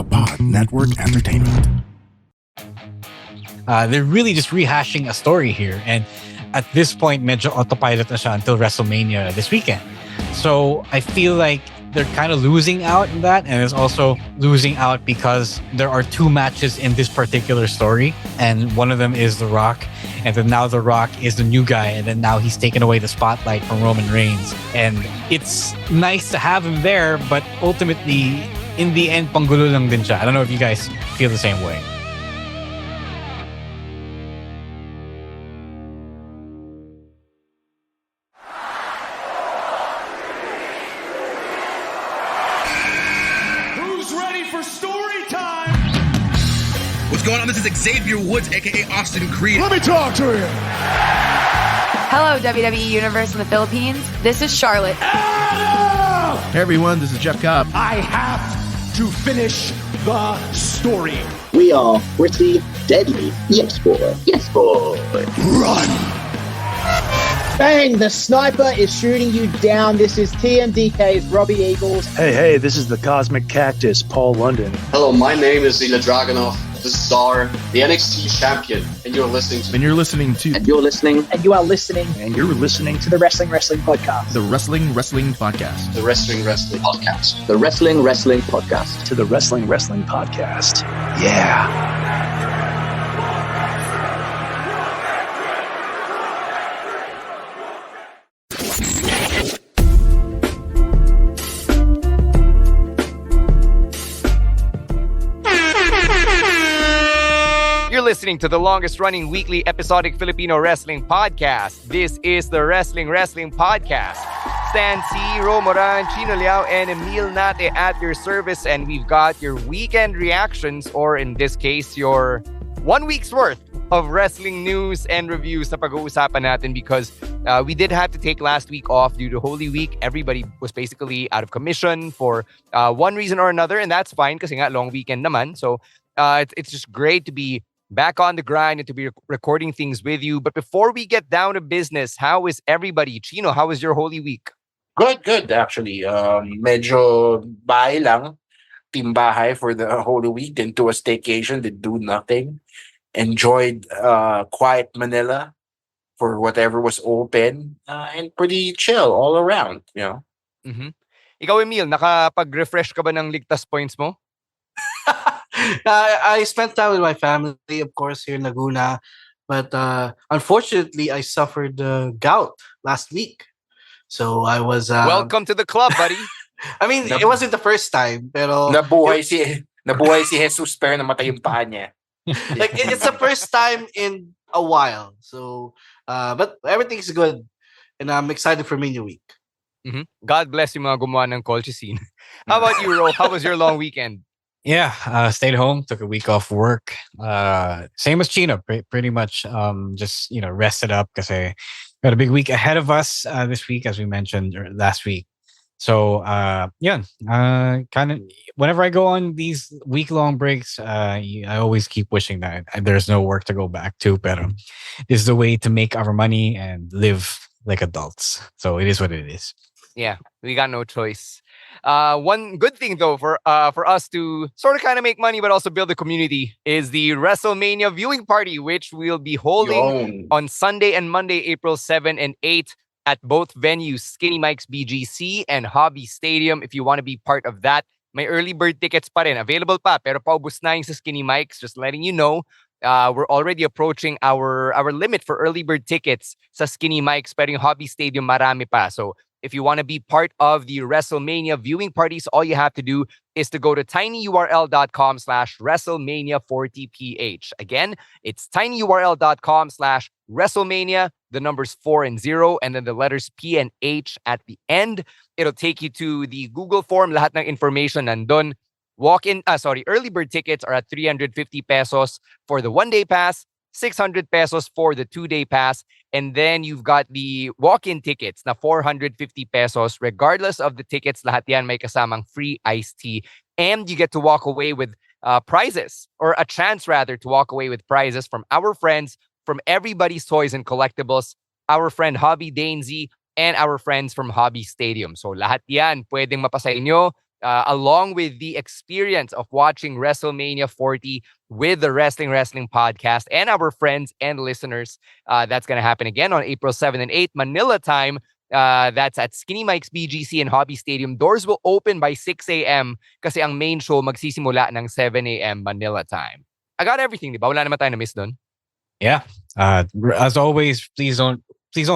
a Pod Network Entertainment. They're really just rehashing a story here. And at this point, medyo autopilot na siya until WrestleMania this weekend. So I feel like they're kind of losing out in that. And it's also losing out because there are two matches in this particular story. And one of them is The Rock. And then now The Rock is the new guy. And then now he's taken away the spotlight from Roman Reigns. And it's nice to have him there. But ultimately, in the end, panggulo lang din siya. I don't know if you guys feel the same way. What's going on? This is Xavier Woods, aka Austin Creed. Let me talk to him. Hello, WWE Universe in the Philippines. This is Charlotte. Hey everyone, this is Jeff Cobb. I have to finish the story. We are pretty deadly. Yes, boy. Yes, boy. Run! Bang! The sniper is shooting you down. This is TMDK's Robbie Eagles. Hey, this is the Cosmic Cactus, Paul London. Hello, my name is Ilya Dragunov. This is Czar, the NXT champion, and you're listening to... And you're listening to... And you're listening... And you are listening... And you're listening to the Wrestling Podcast. The Wrestling Podcast. The Wrestling Podcast. The Wrestling Podcast. To the Wrestling Podcast. Yeah. You're listening to the longest-running weekly episodic Filipino wrestling podcast. This is the Wrestling Podcast. Stan C, Romoran, Chino Liao, and Emile Nate at your service, and we've got your weekend reactions, or in this case, your 1 week's worth of wrestling news and reviews na pag-uusapan natin because we did have to take last week off due to Holy Week. Everybody was basically out of commission for one reason or another, and that's fine kasi nga long weekend naman. So it's just great to be back on the grind and to be recording things with you. But before we get down to business, how is everybody? Chino, how was your Holy Week? Good actually. Medyo bahay lang. Team bahay for the Holy Week. Didn't do a staycation. Did do nothing. Enjoyed quiet Manila for whatever was open. And pretty chill all around, you know. Mm-hmm. Ikaw, Emile, nakapag-refresh ka ba ng ligtas points mo? I spent time with my family, of course, here in Laguna. But unfortunately, I suffered gout last week. So I was... Welcome to the club, buddy. I mean, it wasn't the first time, pero... Nabuhay si Jesus pero namatay yung paa niya. Like, it's the first time in a while. So, but everything's good. And I'm excited for my new week. Mm-hmm. God bless you mga gumawa ng colchicine. How about you, Ro? How was your long weekend? Yeah, stayed home, took a week off work. Same as Chino, pretty much just, rested up because I got a big week ahead of us this week, as we mentioned last week. So, kind of whenever I go on these week-long breaks, I always keep wishing that there's no work to go back to, pero this is the way to make our money and live like adults. So it is what it is. Yeah, we got no choice. One good thing though for us to sort of kind of make money but also build a community is the WrestleMania viewing party, which we'll be holding on Sunday and Monday, April 7 and 8 at both venues, Skinny Mike's BGC and Hobby Stadium. If you want to be part of that, may early bird tickets pa rin. Available pa, pero paubos na yung sa Skinny Mike's. Just letting you know. We're already approaching our limit for early bird tickets sa Skinny Mike's, pero yung Hobby Stadium marami pa. So if you want to be part of the WrestleMania viewing parties, all you have to do is to go to tinyurl.com/WrestleMania40PH. Again, it's tinyurl.com/WrestleMania, the numbers 4 and 0, and then the letters P and H at the end. It'll take you to the Google form. Lahat ng information nandun. Early bird tickets are at 350 pesos for the 1-day pass, 600 pesos for the 2-day pass, and then you've got the walk-in tickets na 450 pesos. Regardless of the tickets, lahat yan may kasamang free iced tea, and you get to walk away with prizes, or a chance rather to walk away with prizes from our friends from Everybody's Toys and Collectibles, our friend Hobby Dainzy, and our friends from Hobby Stadium. So lahat yan pwedeng mapasa inyo along with the experience of watching WrestleMania 40 with the Wrestling podcast and our friends and listeners. That's going to happen again on April 7 and 8, Manila time. That's at Skinny Mike's BGC and Hobby Stadium. Doors will open by 6 a.m. kasi ang main show magsisimula ng 7 a.m. Manila time. I got everything, di ba? Wala naman tayo na miss dun. Yeah. As always, please don't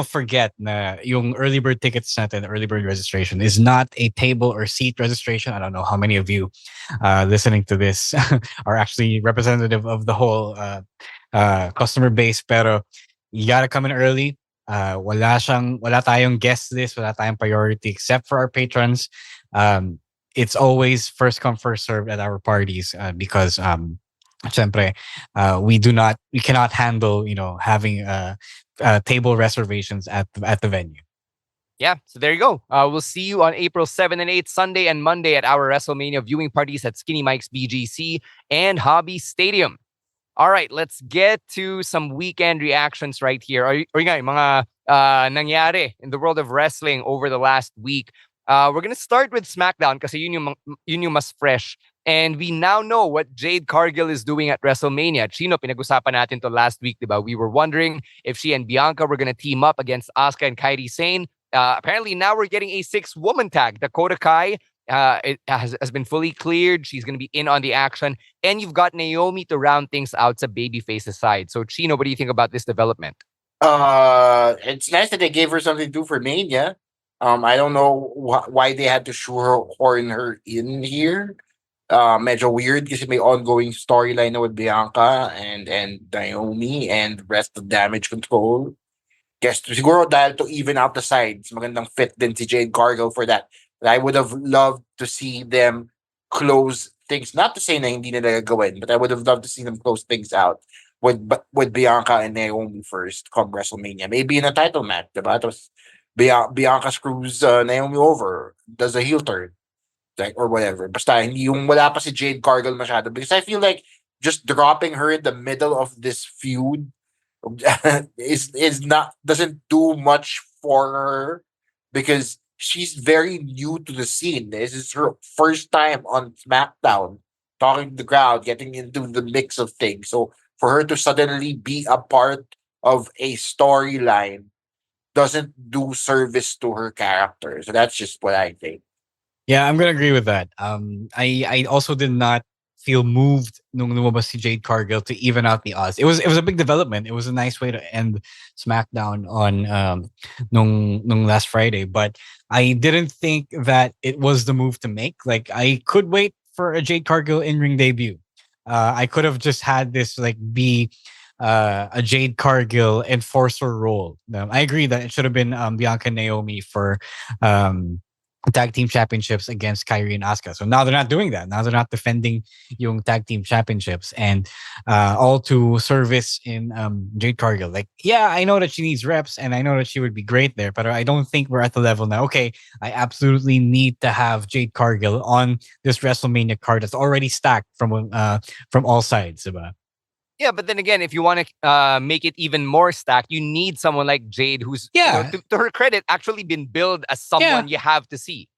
forget na yung early bird tickets natin, early bird registration is not a table or seat registration. I don't know how many of you listening to this are actually representative of the whole customer base, pero you gotta come in early. Wala tayong guest list, wala tayong priority except for our patrons. It's always first come first serve at our parties because syempre, we cannot handle having table reservations at the venue. Yeah, so there you go. We'll see you on April 7 and 8, Sunday and Monday at our WrestleMania viewing parties at Skinny Mike's BGC and Hobby Stadium. All right, let's get to some weekend reactions right here. Or nga, yung mga nangyari in the world of wrestling over the last week. We're gonna start with SmackDown kasi yun yung mas fresh. And we now know what Jade Cargill is doing at WrestleMania. Chino, pinag-usapan natin to last week, diba? We were wondering if she and Bianca were gonna team up against Asuka and Kairi Sane. Apparently now we're getting a 6-woman tag. Dakota Kai it has been fully cleared. She's going to be in on the action. And you've got Naomi to round things out sa babyface's side. So, Chino, what do you think about this development? It's nice that they gave her something to do for Mania. I don't know why they had to shoehorn her in here. Medyo weird kasi may ongoing storyline na with Bianca and Naomi and rest of Damage Control. Guess siguro dahil to even out the sides, magandang fit din si Jade Cargill for that. I would have loved to see them close things. Not to say na hindi nila gagawin, but I would have loved to see them close things out with Bianca and Naomi first come WrestleMania. Maybe in a title match, diba? Tapos Bianca screws Naomi over, does a heel turn, like, or whatever. Basta hindi yung wala pa si Jade Cargill masyado. Because I feel like just dropping her in the middle of this feud doesn't do much for her because she's very new to the scene. This is her first time on SmackDown, talking to the crowd, getting into the mix of things. So for her to suddenly be a part of a storyline doesn't do service to her character. So that's just what I think. Yeah, I'm gonna agree with that. I also did not feel moved nung lumabas si Jade Cargill to even out the odds. It was a big development. It was a nice way to end SmackDown on nung last Friday, but I didn't think that it was the move to make. Like, I could wait for a Jade Cargill in-ring debut. I could have just had this like be a Jade Cargill enforcer role. I agree that it should have been Bianca and Naomi for tag team championships against Kairi and Asuka. So now they're not doing that. Now they're not defending yung tag team championships, and all to service in Jade Cargill. Like, yeah, I know that she needs reps and I know that she would be great there, but I don't think we're at the level now. Okay, I absolutely need to have Jade Cargill on this WrestleMania card that's already stacked from all sides. Diba? Yeah, but then again, if you want to make it even more stacked, you need someone like Jade, who's, to her credit, actually been billed as someone you have to see.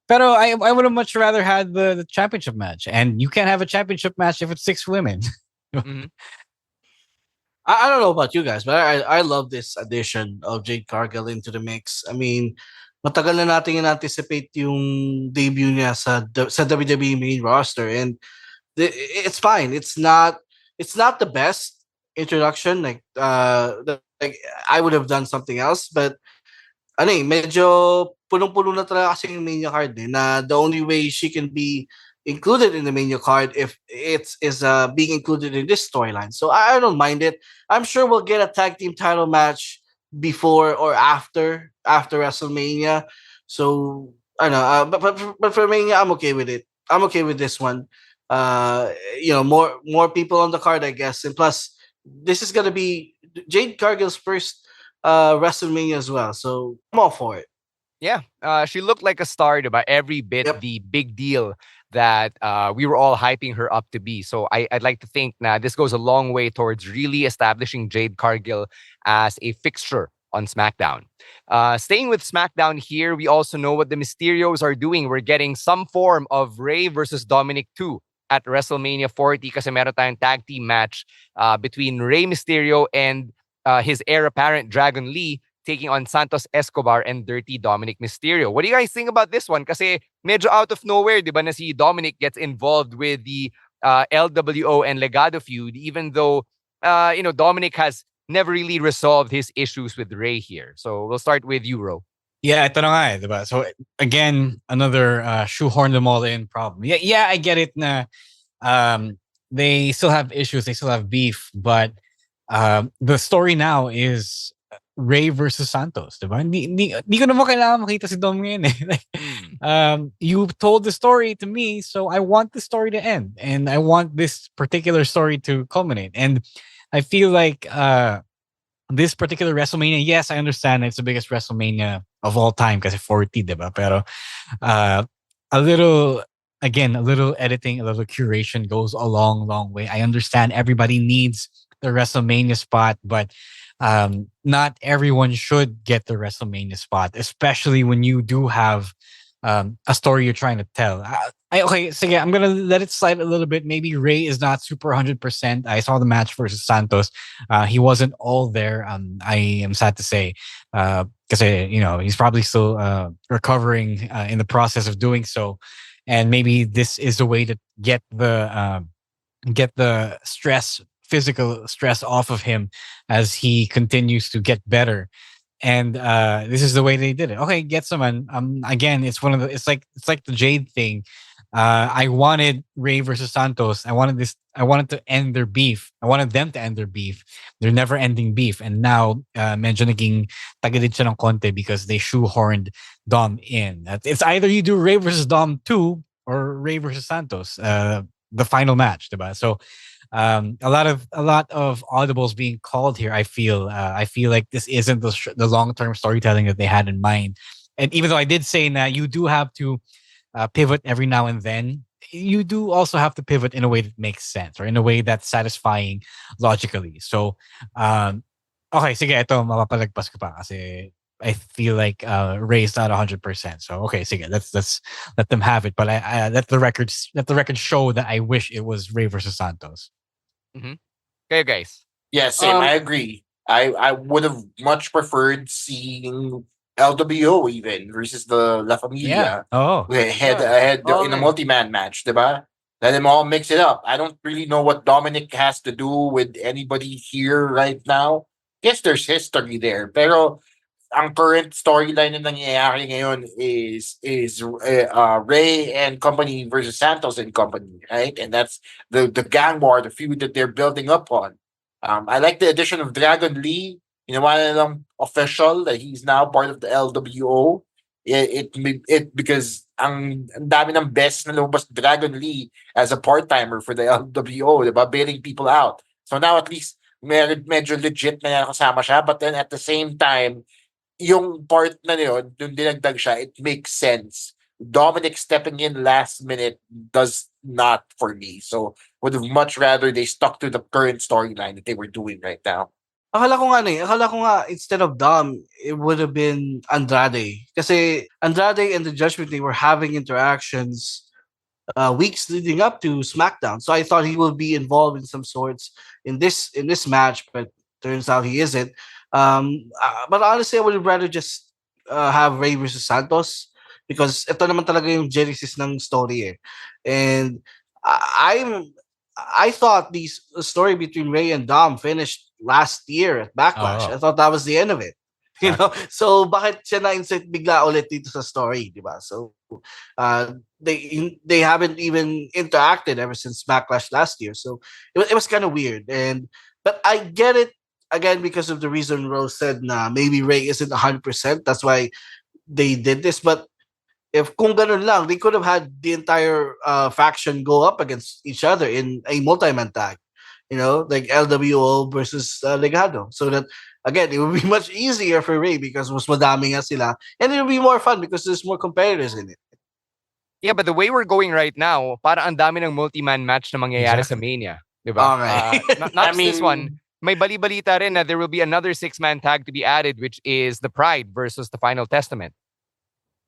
Pero I would have much rather had the championship match, and you can't have a championship match if it's 6 women. Mm-hmm. I don't know about you guys, but I love this addition of Jade Cargill into the mix. I mean, matagal na natin anticipate yung debut niya sa WWE main roster, and it's fine. It's not the best introduction. Like I would have done something else, but medyo punong-puno na talaga kasi yung Mania card na the only way she can be included in the Mania card if it's being included in this storyline. So I don't mind it. I'm sure we'll get a tag team title match before or after WrestleMania. So I don't know, but for Mania, I'm okay with it. I'm okay with this one. More people on the card, I guess, and plus this is gonna be Jade Cargill's first WrestleMania as well, so I'm all for it. Yeah, she looked like a star, about every bit the big deal that we were all hyping her up to be. So I'd like to think now this goes a long way towards really establishing Jade Cargill as a fixture on SmackDown. Staying with SmackDown here, we also know what the Mysterios are doing. We're getting some form of Rey versus Dominic 2 at WrestleMania 40 kasi meron tayong tag team match between Rey Mysterio and his heir apparent Dragon Lee taking on Santos Escobar and Dirty Dominic Mysterio. What do you guys think about this one? Kasi medyo out of nowhere, di ba, na si Dominic gets involved with the LWO and Legado feud, even though, Dominic has never really resolved his issues with Rey here. So we'll start with you, Ro. Yeah, ito na nga eh, diba? So again, another shoehorn them all in problem. Yeah, I get it na they still have issues, they still have beef, but the story now is Rey versus Santos, diba? Hindi ko naman kailangan makita si Dom ngayon eh. Like, you told the story to me, so I want the story to end, and I want this particular story to culminate. And I feel like this particular WrestleMania, yes, I understand it's the biggest WrestleMania of all time kasi 40, diba? Pero a little editing, a little curation goes a long, long way. I understand everybody needs the WrestleMania spot, but not everyone should get the WrestleMania spot, especially when you do have a story you're trying to tell. Okay, so yeah, I'm gonna let it slide a little bit. Maybe Rey is not super 100%. I saw the match versus Santos. He wasn't all there. I am sad to say, because he's probably still recovering in the process of doing so, and maybe this is a way to get the physical stress off of him as he continues to get better. And this is the way they did it. Okay, get someone. Again, it's like the Jade thing. I wanted Rey versus Santos. I wanted to end their beef. I wanted them to end their beef. Their never-ending beef. And now, medyo naging tagalid siya ng konti because they shoehorned Dom in. It's either you do Rey versus Dom 2 or Rey versus Santos, the final match, diba? So, a lot of audibles being called here. I feel like this isn't the long-term storytelling that they had in mind. And even though I did say that you do have to pivot every now and then, you do also have to pivot in a way that makes sense or in a way that's satisfying logically. So, okay, sige, ito mapapalagpas ko pa kasi I feel like Rey is not 100%. So okay, sige, let's let them have it. But I let the record show that I wish it was Rey versus Santos. Mm-hmm. Okay, guys. Yeah, same. I agree. I would have much preferred seeing LWO even versus the La Familia. Yeah. Oh. Head in a multi-man match, diba? Let them all mix it up. I don't really know what Dominic has to do with anybody here right now. Yes, there's history there, pero ang current storyline na nangyayari ngayon is Rey and company versus Santos and company, right? And that's the gang war, the feud that they're building up on. I like the addition of Dragon Lee. Ginawa na lang official that he's now part of the LWO. It because ang dami ng best na lumabas Dragon Lee as a part-timer for the LWO, diba? Bailing people out. So now at least medyo legit na kasama siya, but then at the same time, yung part na yun, yung dinagdag siya, it makes sense. Dominic stepping in last minute does not for me. So would have much rather they stuck to the current storyline that they were doing right now. Akala ko nga instead of Dom, it would have been Andrade. Kasi Andrade and the Judgment Day were having interactions weeks leading up to SmackDown. So I thought he would be involved in some sorts in this match, but turns out he isn't. But honestly, I would rather just have Rey versus Santos because ito naman talaga yung genesis ng story eh. And I thought the story between Rey and Dom finished last year at Backlash. I thought that was the end of it. You know, so bakit siya na-insert bigla ulit dito sa story, di ba? So they haven't even interacted ever since Backlash last year. So it was kind of weird. But I get it again because of the reason Rose said na maybe Rey isn't 100%. That's why they did this. But if kung ganun lang, they could have had the entire faction go up against each other in a multi-man tag. You know, like LWO versus Legado. So that, again, it would be much easier for Rey because mas madami nga sila. And it would be more fun because there's more competitors in it. Yeah, but the way we're going right now, para ang dami ng multi-man match na mangyayari sa Mania. Diba? Okay. Not this one. May bali-balita rin na there will be another 6-man tag to be added, which is the Pride versus the Final Testament.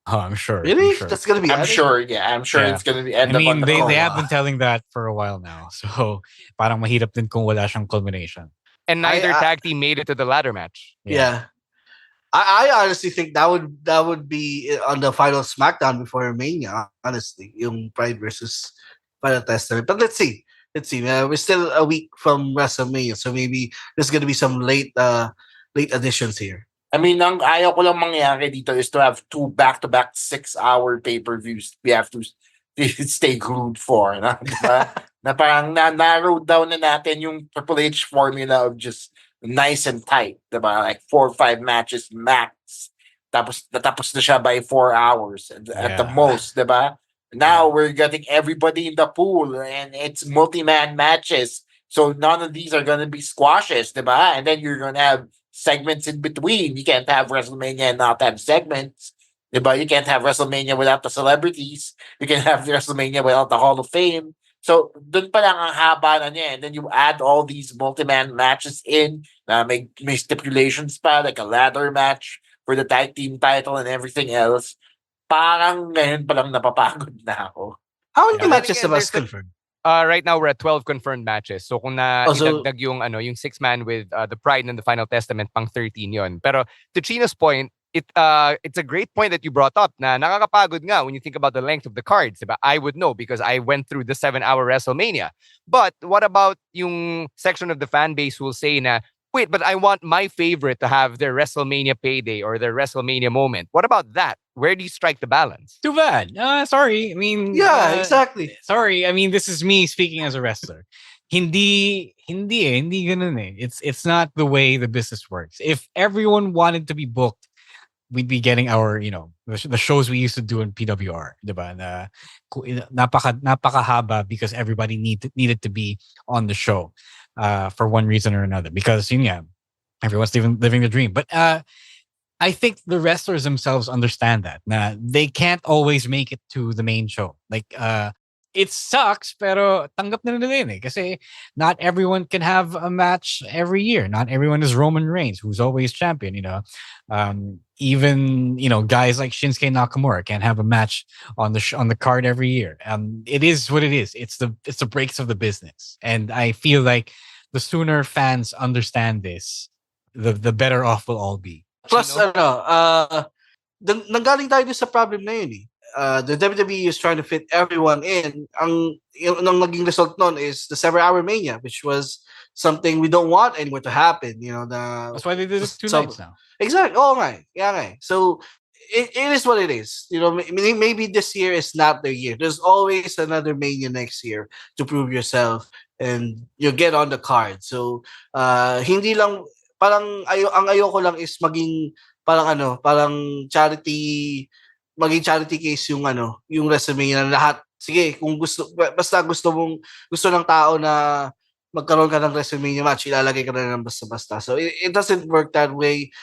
Oh, I'm sure. Really? I'm sure. That's gonna be I'm added? sure. Yeah, I'm sure Yeah. it's gonna be I end up on mean, the they card. have been telling that for a while now. So, parang mahirap din kung wala siyang culmination. And neither tag team made it to the ladder match. Yeah. I honestly think that would be on the final SmackDown before Mania, honestly. Yung Pride versus Final Testament. But let's see. We're still a week from WrestleMania, so maybe there's gonna be some late additions here. I mean, ang ayaw ko lang mangyari dito is to have 2 back-to-back 6-hour pay-per-views we have to stay glued for. Na, diba? Na parang narrow down na natin yung Triple H formula of just nice and tight. Diba? Like 4 or 5 matches max. Tapos natapos na siya by 4 hours at the most. Diba? Now we're getting everybody in the pool and it's multi-man matches. So none of these are going to be squashes. Diba? And then you're going to have segments in between. You can't have WrestleMania and not have segments. Diba? You can't have WrestleMania without the celebrities. You can have WrestleMania without the Hall of Fame. So, dun pa lang ang haba na niya. And then you add all these multi-man matches in. May stipulations pa, like a ladder match for the tag team title and everything else. Parang ngayon pa lang napapagod na ako. How many matches have us confirmed? Right now we're at 12 confirmed matches. So kung idagdag yung 6-man with the Pride and the Final Testament, pang 13 yon. Pero to Chino's point, it's a great point that you brought up na nakakapagod nga when you think about the length of the cards. Diba? I would know because I went through the 7-hour WrestleMania. But what about yung section of the fan base who will say na, wait, but I want my favorite to have their WrestleMania payday or their WrestleMania moment. What about that? Where do you strike the balance? Too bad. Sorry. I mean, exactly. Sorry. I mean, this is me speaking as a wrestler. Hindi ganun eh. It's not the way the business works. If everyone wanted to be booked, we'd be getting our, the shows we used to do in PWR, diba? Na napakahaba because everybody needed to be on the show for one reason or another. Because everyone's living the dream. But I think the wrestlers themselves understand that. Na they can't always make it to the main show. Like it sucks, pero tanggap na nila yun eh. Kasi not everyone can have a match every year. Not everyone is Roman Reigns, who's always champion, Even, guys like Shinsuke Nakamura can't have a match on the card every year. It is what it is. It's the breaks of the business. And I feel like the sooner fans understand this, the better off we'll all be. Plus, nanggaling tayo sa problem na yun eh. The WWE is trying to fit everyone in. Ang naging result nun is the 7-hour Mania, which was something we don't want anymore to happen. That's why they did it 2 nights now. Exactly. Oh, right. Yeah, right. So it is what it is. Maybe this year is not the year. There's always another Mania next year to prove yourself and you get on the card. So hindi lang parang ang ayoko lang is maging parang charity case yung WrestleMania na lahat. Sige, kung basta gusto ng tao na magkaroon ka ng WrestleMania match, ilalagay ka na ng basta-basta. So it doesn't work that way.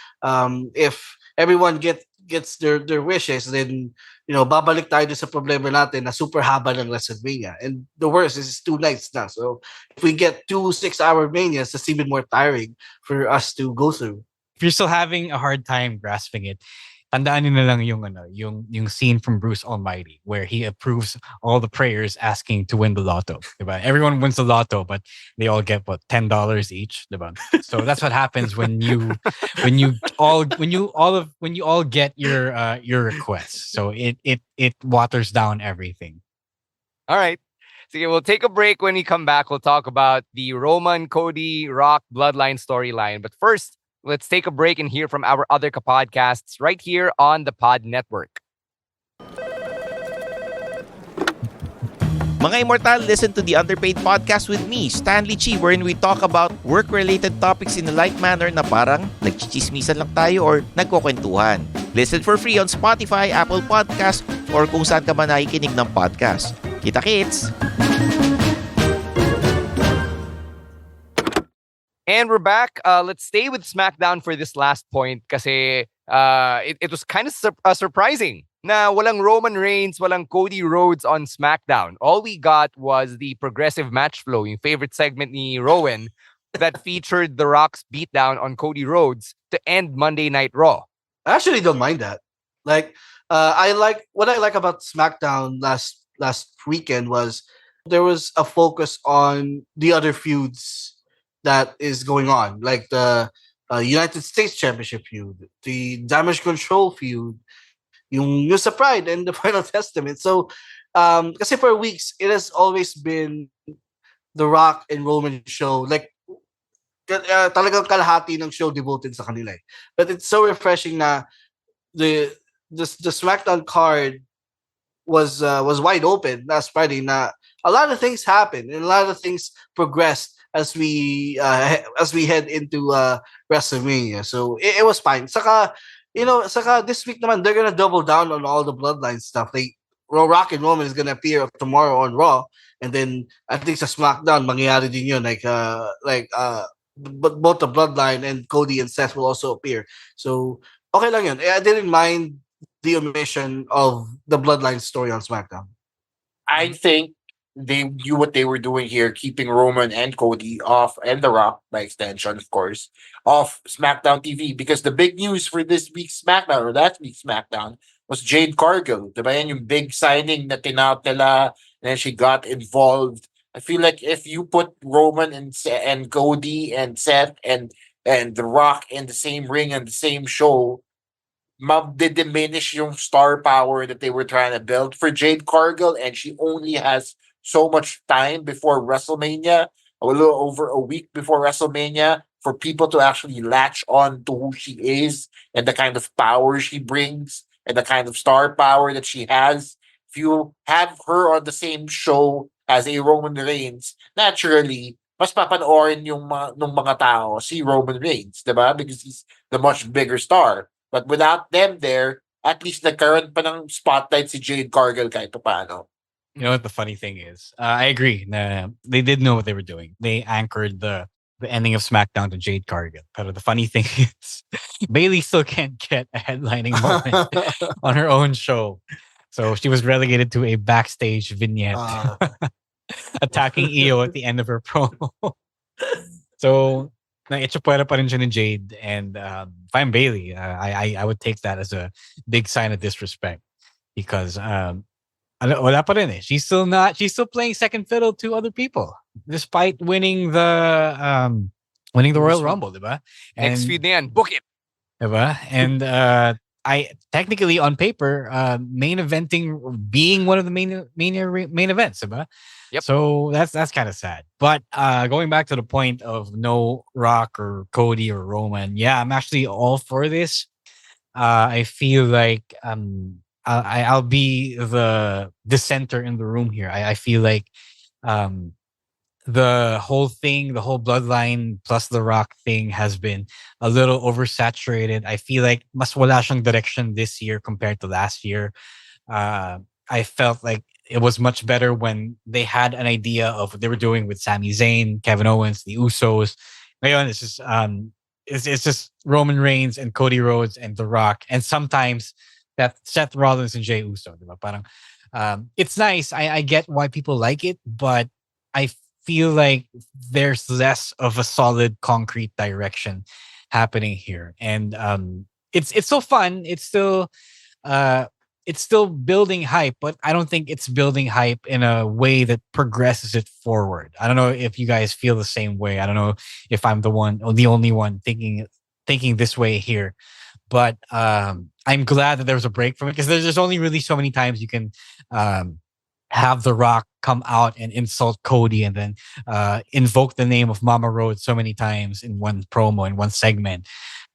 If everyone gets their wishes, then babalik tayo sa problema natin na super haba ng WrestleMania. And the worst is 2 nights na. So if we get 2 6-hour Manias, that's even more tiring for us to go through. If you're still having a hard time grasping it, tandaan nyo na lang yung scene from Bruce Almighty where he approves all the prayers asking to win the lotto. Diba? Everyone wins the lotto, but they all get $10 each. Diba? So that's what happens when you all get your requests. So it waters down everything. All right. So we'll take a break. When we come back, we'll talk about the Roman, Cody, Rock bloodline storyline. But first, let's take a break and hear from our other podcasts right here on the Pod Network. Mga Immortal, listen to the Underpaid Podcast with me, Stanley Chi, wherein we talk about work-related topics in a light manner na parang nagchichismisan lang tayo or nagkukwentuhan. Listen for free on Spotify, Apple Podcast, or kung saan ka man nakikinig ng podcast. Kita-kits! And we're back. Let's stay with SmackDown for this last point kasi it was kind of surprising na walang Roman Reigns, walang Cody Rhodes on SmackDown. All we got was the progressive match flow, yung favorite segment ni Rowan, that featured The Rock's beatdown on Cody Rhodes to end Monday Night Raw. I actually don't mind that. Like, I like what I like about SmackDown last weekend was there was a focus on the other feuds that is going on, like the United States Championship feud, the Damage Control feud, yung sa Pride and the Final Testament. So, kasi for weeks it has always been the Rock and Roman show, like talagang kalahati ng show devoted sa kanila. But it's so refreshing na the SmackDown card was wide open last Friday. Na a lot of things happened and a lot of things progressed as we head into WrestleMania. So it was fine. Saka this week naman they're gonna double down on all the bloodline stuff. Like Rock and Roman is gonna appear tomorrow on Raw, and then I think sa SmackDown mangyayari din yun. But both the bloodline and Cody and Seth will also appear. So okay lang yun. I didn't mind the omission of the bloodline story on SmackDown. I think they knew what they were doing here, keeping Roman and Cody off, and The Rock, by extension, of course, off SmackDown TV. Because the big news for this week's SmackDown, or last week's SmackDown, was Jade Cargill. Diba yan yung big signing na tinout nila, and then she got involved. I feel like if you put Roman and Cody and Seth and The Rock in the same ring and the same show, diminish yung star power that they were trying to build for Jade Cargill, and she only has so much time before WrestleMania, a little over a week before WrestleMania, for people to actually latch on to who she is and the kind of power she brings and the kind of star power that she has. If you have her on the same show as a Roman Reigns, naturally, mas papanoorin nung mga tao si Roman Reigns, diba? Because he's the much bigger star. But without them there, at least nagkaroon pa ng spotlight si Jade Cargill kahit paano. You know what the funny thing is? I agree. They did know what they were doing. They anchored the ending of SmackDown to Jade Cargill. But the funny thing is, Bayley still can't get a headlining moment on her own show. So she was relegated to a backstage vignette attacking Io at the end of her promo. So na-itchapwera pa rin siya ni Jade, and if I'm Bayley, I would take that as a big sign of disrespect, because wala pa rin eh. She's still playing second fiddle to other people despite winning the Royal Rumble, diba? And Next feud na yan, book it. Diba? And I technically on paper main eventing being one of the main events, diba? Yep. So that's kind of sad. But going back to the point of no Rock or Cody or Roman, yeah, I'm actually all for this. I feel like I'll be the dissenter in the room here. I feel like the whole thing, the whole bloodline plus the Rock thing has been a little oversaturated. I feel like mas wala siyang direction this year compared to last year. I felt like it was much better when they had an idea of what they were doing with Sami Zayn, Kevin Owens, the Usos. Ngayon, it's just Roman Reigns and Cody Rhodes and The Rock, and sometimes that Seth Rollins and Jey Uso. Diba? Parang, it's nice. I get why people like it, but I feel like there's less of a solid, concrete direction happening here, and it's still fun. It's still building hype, but I don't think it's building hype in a way that progresses it forward. I don't know if you guys feel the same way. I don't know if I'm the only one thinking this way here, but I'm glad that there was a break from it, because there's only really so many times you can have The Rock come out and insult Cody and then invoke the name of Mama Rhodes so many times in one promo, in one segment.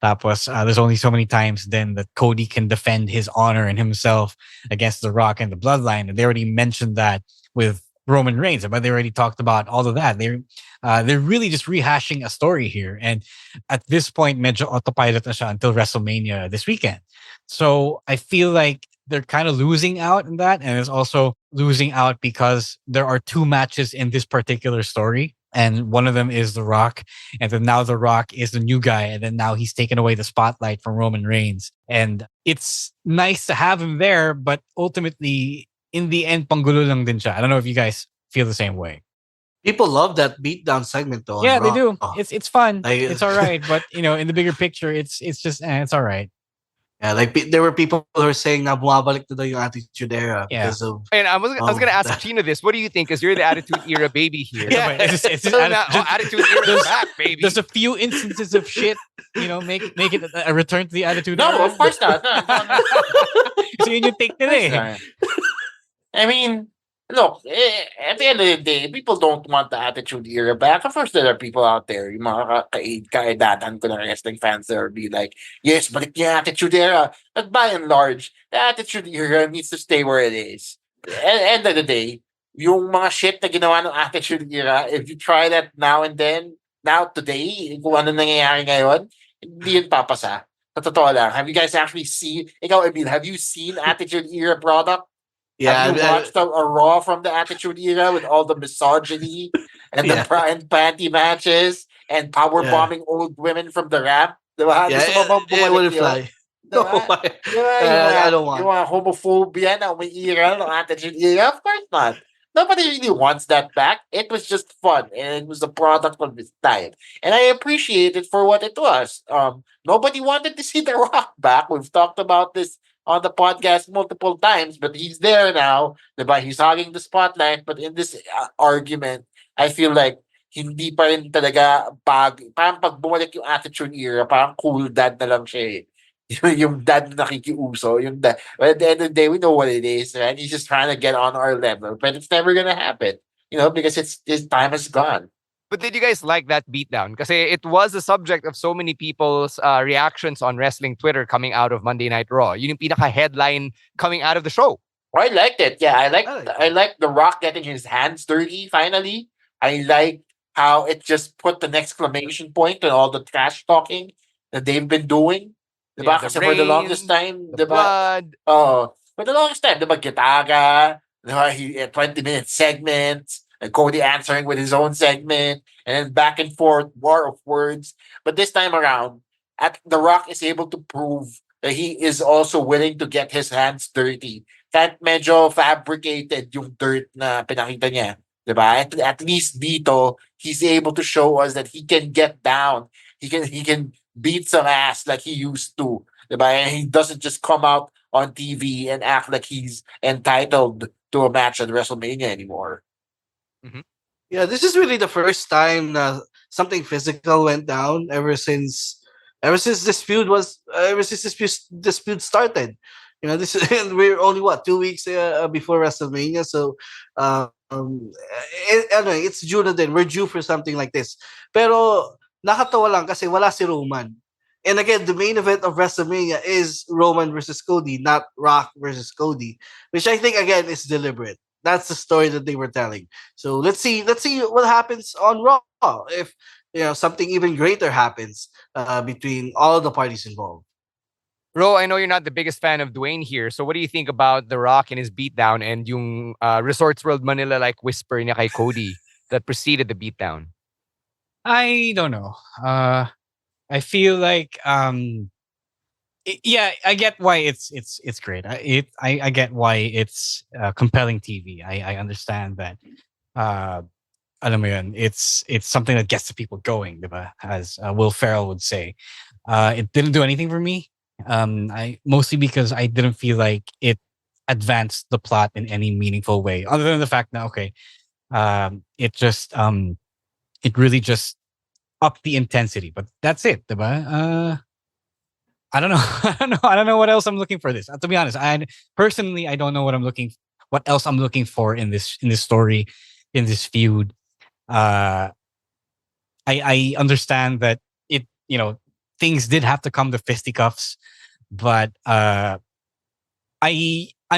Tapos, there's only so many times then that Cody can defend his honor and himself against The Rock and the Bloodline. And they already mentioned that with Roman Reigns, but they already talked about all of that. They're really just rehashing a story here. And at this point, medyo autopilot na siya until WrestleMania this weekend. So I feel like they're kind of losing out in that. And it's also losing out because there are two matches in this particular story. And one of them is The Rock. And then now The Rock is the new guy. And then now he's taken away the spotlight from Roman Reigns. And it's nice to have him there, but ultimately, in the end, panggulo lang din siya. I don't know if you guys feel the same way. People love that beatdown segment though. Yeah, on they Raw. do. It's fun. Like, It's all right, but in the bigger picture, it's just it's all right. Yeah, like there were people who were saying na bumabalik na daw yung Attitude Era Yeah. because of. And I was gonna ask that. Chino this. What do you think? Because you're the Attitude Era baby here. Yeah, but it's just So now, Attitude Era back, baby. There's a few instances of shit, make it a return to the Attitude No, Era. of course not. No. So yun yung take nila eh. I mean, look, at the end of the day, people don't want the Attitude Era back. Of course, there are people out there, yung mga kaedatan ko na wrestling fans that will be like, yes, balik niya yung Attitude Era. But by and large, the Attitude Era needs to stay where it is. At the end of the day, yung mga shit na ginawa ng Attitude Era, if you try that now and then, now today, kung ano nangyayari ngayon, hindi yun papasa. Sa totoo lang, have you guys actually seen, ikaw, Emile, have you seen Attitude Era product? Yeah, have you watched a Raw from the Attitude Era with all the misogyny and the bra and panty matches and power bombing old women from the ramp? Diba? Yeah, it wouldn't fly. Diba? I don't want. Yung mga homophobia na umiiral ng Attitude Era? Of course not. Nobody really wants that back. It was just fun, and it was a product of its time. And I appreciate it for what it was. Nobody wanted to see The Rock back. We've talked about this on the podcast multiple times, but he's there now. Diba? He's hogging the spotlight. But in this argument, I feel like hindi pa rin talaga parang pag bumalik yung Attitude Era, parang cool dad na lang siya eh. Yung dad na nakikiuso, yung dad. But at the end of the day, we know what it is, right? He's just trying to get on our level, but it's never gonna happen, because his time is gone. But did you guys like that beatdown? Because it was the subject of so many people's reactions on wrestling Twitter coming out of Monday Night Raw. Yun yung pinaka-headline coming out of the show. Oh, I liked it. Yeah, I like The Rock getting his hands dirty finally. I like how it just put an exclamation point on all the trash talking that they've been doing. Diba? Yeah, Kasi for the longest time, the blood. For the longest time, diba, Gitaga, diba, 20-minute segments, and Cody answering with his own segment, and then back and forth, war of words. But this time around, The Rock is able to prove that he is also willing to get his hands dirty. Kahit medyo fabricated yung dirt na pinakita niya. Diba? At least dito, he's able to show us that he can get down. He can beat some ass like he used to. Diba? And he doesn't just come out on TV and act like he's entitled to a match at WrestleMania anymore. Mm-hmm. Yeah, this is really the first time that something physical went down ever since this feud started. This is, we're only 2 weeks before WrestleMania, so it's June na din. We're due for something like this. Pero nakatawa lang kasi wala si Roman. And again, the main event of WrestleMania is Roman versus Cody, not Rock versus Cody, which I think again is deliberate. That's the story that they were telling. So let's see what happens on Raw if something even greater happens between all the parties involved. Ro, I know you're not the biggest fan of Dwayne here. So what do you think about The Rock and his beatdown and yung Resorts World Manila like whisper niya kay Cody that preceded the beatdown? I don't know. I feel like I get why it's great. I get why it's compelling TV. I understand that. Alam mo yun, it's something that gets the people going, diba? As Will Ferrell would say. It didn't do anything for me. I mostly because I didn't feel like it advanced the plot in any meaningful way, other than the fact that it really just upped the intensity. But that's it, diba? I don't know. I don't know what else I'm looking for this. To be honest, I don't know what else I'm looking for in this story, in this feud. I understand that things did have to come to fisticuffs, but I'm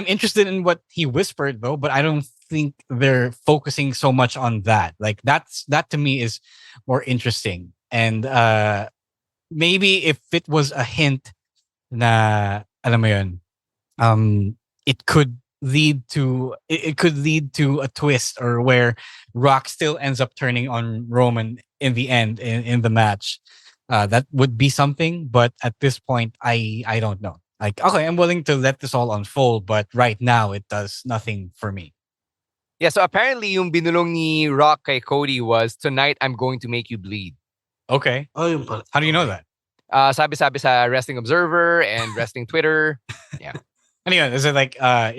interested in what he whispered though, but I don't think they're focusing so much on that. Like that to me is more interesting. And maybe if it was a hint na alam mo yun, it could lead to a twist, or where Rock still ends up turning on Roman in the end in the match. That would be something, but at this point, I don't know. Like, okay, I'm willing to let this all unfold, but right now it does nothing for me. Yeah, so apparently yung binulong ni Rock kay Cody was, "Tonight I'm going to make you bleed." Okay. Oh, yun pala. How do you know that? Sabi-sabi sa Wrestling Observer and Wrestling Twitter. Yeah. Anyway, is it like a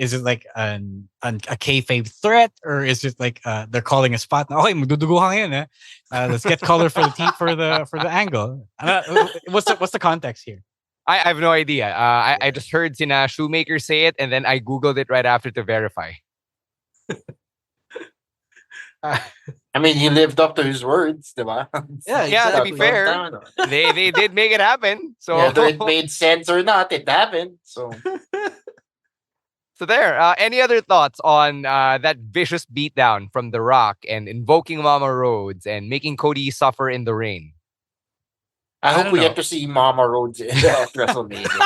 kayfabe threat, or is it like they're calling a spot? Okay, magduduguhan ngayon, eh? Let's get color for the angle. What's the context here? I have no idea. I just heard Sina Shoemaker say it, and then I googled it right after to verify. I mean, he lived up to his words, diba? Yeah, to be fair, they did make it happen. So whether it made sense or not, it happened. So there. Any other thoughts on that vicious beatdown from The Rock and invoking Mama Rhodes and making Cody suffer in the rain? I hope we get to see Mama Rhodes at WrestleMania. I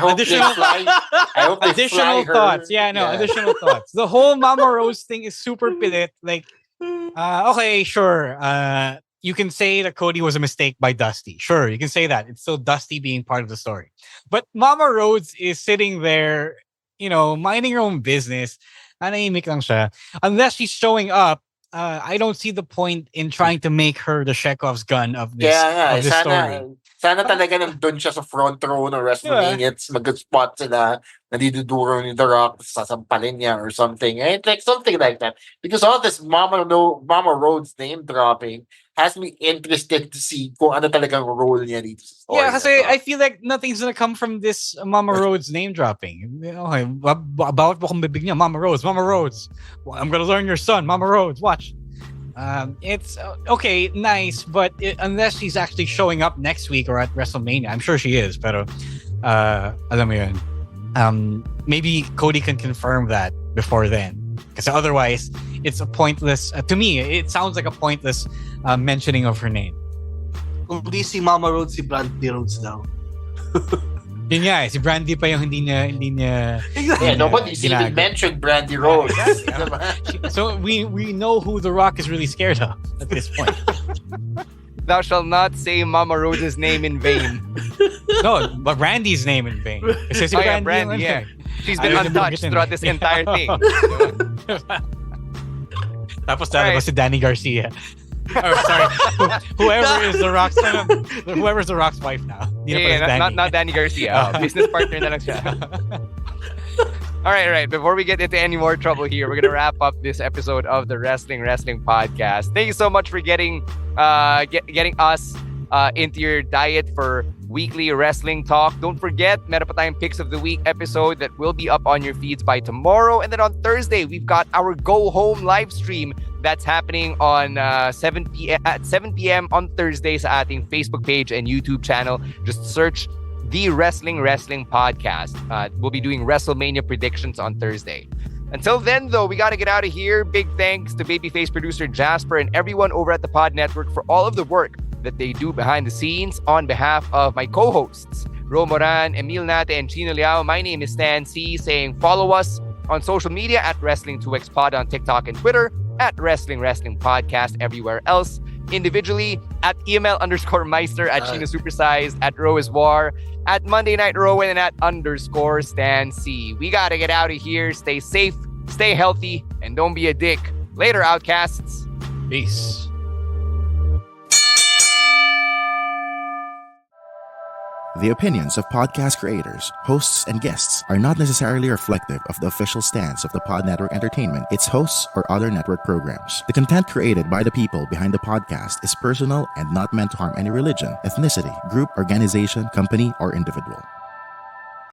hope they additional fly thoughts. her. Additional thoughts. The whole Mama Rose thing is super pilit. Like, okay, sure. You can say that Cody was a mistake by Dusty. Sure, you can say that. It's still Dusty being part of the story. But Mama Rhodes is sitting there, minding her own business. Nanahimik lang siya. Unless she's showing up, I don't see the point in trying to make her the Chekhov's gun of this, of this story. Sana talaga nandun siya sa front row ng WrestleMania. Mag-spot sila, nadiduduro ni The Rock, sasampalin niya or something. And like something like that. Because all this Mama Rhodes name dropping has me interested to see kung ano talagang role niya dito sa story. Yeah, kasi I feel like nothing's gonna come from this Mama Rhodes name dropping. Okay, bawat po kong bibig niya, Mama Rhodes. I'm gonna learn your son, Mama Rhodes. Watch. It's okay, nice, but unless she's actually showing up next week or at WrestleMania, I'm sure she is. Pero, alam mo yun. Maybe Cody can confirm that before then. Because otherwise, it's a pointless. To me, it sounds like a pointless mentioning of her name. Kung di si Mama Rhodes, si Brandy Rhodes daw. Yun nga, si Brandy pa yung hindi niya nobody's even mentioned Brandy Rhodes. So we know who The Rock is really scared of at this point. Thou shalt not say Mama Rhodes' name in vain. No, but Brandy's name in vain. Kasi si Brandy, yeah. She's been untouched throughout this entire thing. Tapos lalabas si Danny Garcia. Oh, sorry. Whoever's The Rock's wife now. Not Danny Garcia. Business partner na lang siya. All right. Before we get into any more trouble here, we're gonna wrap up this episode of the Wrestling Podcast. Thank you so much for getting us into your diet for weekly wrestling talk. Don't forget, meron pa tayong Picks of the Week episode that will be up on your feeds by tomorrow. And then on Thursday, we've got our Go Home live stream that's happening on 7 p.m. on Thursday sa ating Facebook page and YouTube channel. Just search The Wrestling Podcast. We'll be doing WrestleMania predictions on Thursday. Until then, though, we got to get out of here. Big thanks to Babyface producer Jasper and everyone over at the Pod Network for all of the work that they do behind the scenes. On behalf of my co-hosts, Ro Moran, Emile Nate, and Chino Liao, my name is Stan C, saying follow us on social media at Wrestling2XPod on TikTok and Twitter, at Wrestling Podcast everywhere else. Individually, at EML_Meister, at Chino Supersized, at Ro is War, at Monday Night Rowan, and at _Stan C. We got to get out of here. Stay safe, stay healthy, and don't be a dick. Later, Outcasts. Peace. The opinions of podcast creators, hosts, and guests are not necessarily reflective of the official stance of the Pod Network Entertainment, its hosts, or other network programs. The content created by the people behind the podcast is personal and not meant to harm any religion, ethnicity, group, organization, company, or individual.